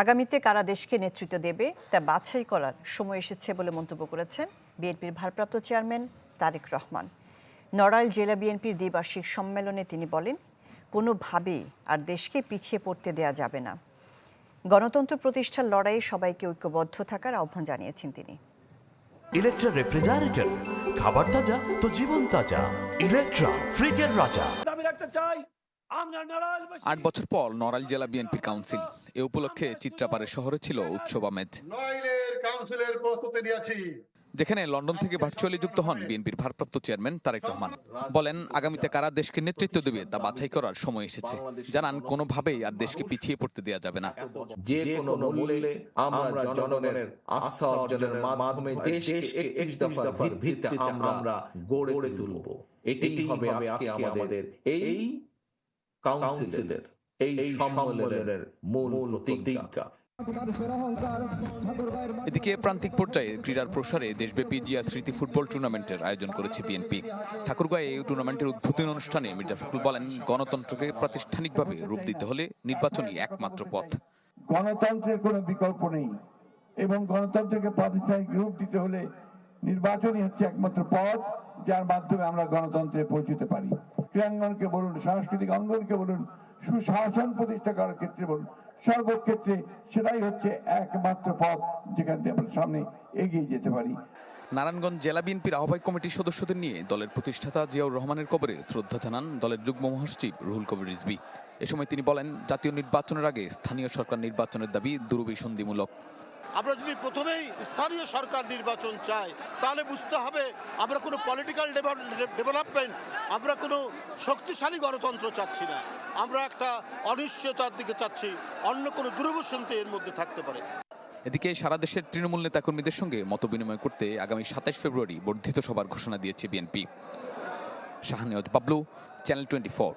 আগামীতে কারা দেশকে নেতৃত্ব দেবে তা বাছাই করার সময় এসেছে বলে মন্তব্য করেছেন বিএনপির ভারপ্রাপ্ত চেয়ারম্যান তারেক রহমান। নড়াইল জেলা বিএনপির দ্বিবার্ষিক সম্মেলনে তিনি বলেন, কোনোভাবেই আর দেশকে পিছিয়ে পড়তে দেয়া যাবে না। গণতন্ত্র প্রতিষ্ঠার লড়াইয়ে সবাইকে ঐক্যবদ্ধ থাকার আহ্বান জানিয়েছেন তিনি। ইলেকট্রা রেফ্রিজারেটর, খাবার তাজা তো জীবন তাজা। ইলেকট্রা, ফ্রিজের রাজা। ৮ বছর পর নড়াইল জেলা বিএনপি কাউন্সিল, এ উপলক্ষে চিত্রাপাড়ে শহরে ছিল উৎসব আমেজ। নড়াইলের কাউন্সিলের প্রস্তুতি নিয়েছি, যেখানে লন্ডন থেকে ভার্চুয়ালি যুক্ত হন বিএনপির ভারপ্রাপ্ত চেয়ারম্যান তারেক রহমান। বলেন, আগামীতে কারা দেশকে নেতৃত্ব দেবে তা বাছাই করার সময় এসেছে। জানান, কোনোভাবেই আর দেশকে পিছিয়ে পড়তে দেওয়া যাবে না। যে কোনো মূল্যে আমরা জনগণের আস্থা অর্জনের মাধ্যমে দেশকে 31 দফার ভিত্তিতে আমরা গড়ে তুলব। এটাই হবে আজকে আমাদের এই কাউন্সিলের, এই সম্মেলনের মূল প্রতিজ্ঞা। এদিকে প্রান্তিক পর্যায়ে ক্রীড়ার প্রসারে দেশব্যাপী জিয়া স্মৃতি ফুটবল টুর্নামেন্টের আয়োজন করেছে বিএনপি। ঠাকুরগাঁয়ে এই টুর্নামেন্টের উদ্বোধনী অনুষ্ঠানে মির্জা ফখরুল বলেন, গণতন্ত্রকে প্রাতিষ্ঠানিকভাবে রূপ দিতে হলে নির্বাচনই একমাত্র পথ। গণতন্ত্রের কোনো বিকল্প নেই এবং গণতন্ত্রকে প্রাতিষ্ঠানিক রূপ দিতে হলে নির্বাচনই হচ্ছে একমাত্র পথ, যার মাধ্যমে আমরা গণতন্ত্রে পৌঁছতে পারি। ক্রীড়াঙ্গনকে বলুন, সাংস্কৃতিক অঙ্গনকে বলুন, সুশাসন প্রতিষ্ঠা করার ক্ষেত্রে বলুন, সর্বক্ষেত্রে সেটাই হচ্ছে একমাত্র পথ যেখান থেকে আমরা সামনে এগিয়ে যেতে পারি। নারায়ণগঞ্জ জেলা বিএনপির আহ্বায়ক কমিটির সদস্যদের নিয়ে দলের প্রতিষ্ঠাতা জিয়াউর রহমানের কবরে শ্রদ্ধা জানান দলের যুগ্ম মহাসচিব রুহুল কবির রিজভী। এ সময় তিনি বলেন, জাতীয় নির্বাচনের আগে স্থানীয় সরকার নির্বাচনের দাবি দুরভিসন্ধিমূলক। আমরা যদি প্রথমেই স্থানীয় সরকার নির্বাচন চাই, তাহলে বুঝতে হবে আমরা কোনো পলিটিক্যাল ডেভেলপমেন্ট, আমরা কোনো শক্তিশালী গণতন্ত্র চাচ্ছি না। আমরা একটা অনিশ্চয়তার দিকে চাচ্ছি, অন্য কোনো দুরভিসন্ধি এর মধ্যে থাকতে পারে। এদিকে সারা দেশের তৃণমূল নেতাকর্মীদের সঙ্গে মতবিনিময় করতে আগামী ২৭ ফেব্রুয়ারি বর্ধিত সভার ঘোষণা দিয়েছে বিএনপি। শাহনেওয়াজ বাবলু, চ্যানেল 24।